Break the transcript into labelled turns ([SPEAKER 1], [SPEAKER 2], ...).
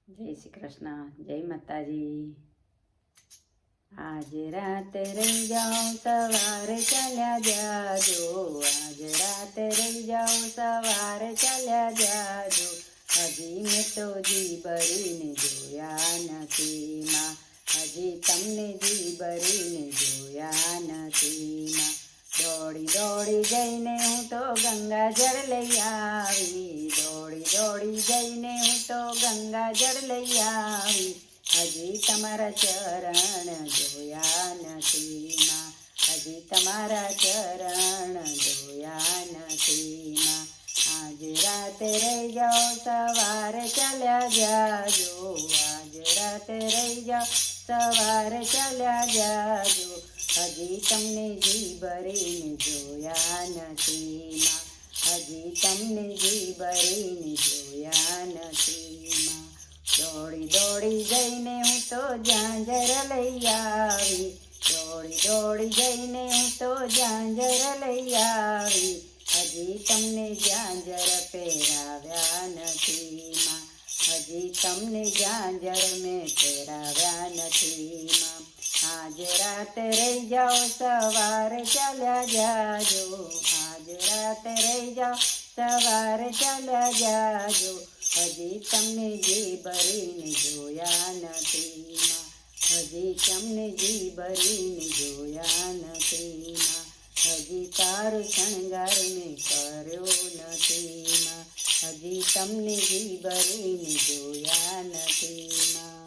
[SPEAKER 1] જય શ્રી કૃષ્ણ, જય માતાજી। આજ રાતે રહી જાઓ સવારે ચાલ્યા જાજો, આજ રાતે રહી જાઓ સવારે ચાલ્યા જાજો। હજી મેં તો જી ભરીને જોયા નથી માં, હજી તમને જી ભરીને જોયા નથી માં। દોડી દોડી જઈને હું તો ગંગાજળ લઈ આવી, દોડી દોડી જઈને હું તો ગંગાજળ લઈ આવી। હજી તમારા ચરણ જોયા નથી માં, હજી તમારા ચરણ જોયા નથી માં। આજ રાતે રહી જાઓ સવારે ચાલ્યા જાજો, આજ રાતે રહી જાઓ સવારે ચાલ્યા જાજો। હજી તમને જી ભરીને જોયા નથી માં, હજી તમને જી ભરીને જોયા નથી માં। દોડી દોડી જઈને હું તો ઝાંઝર લઈ આવી, દોડી દોડી જઈને હું તો ઝાંઝર લઈ આવી। હજી તમને ઝાંઝર પહેરાવ્યા નથી માં, હજી તમને ઝાંઝર મેં પહેરાવ્યા નથી માં। આજ રાતે રહી જાઓ સવારે ચાલ્યા જાજો, આજ રાતે રહી જાઓ સવારે ચાલ્યા જાજો। હજી તમને જી ભરીને જોયા નથી માં, હજી તમને જી ભરીને જોયા નથી માં। હજી તારું શણગાર મેં કર્યો નથી માં, હજી તમને જી ભરીને જોયા નથી માં।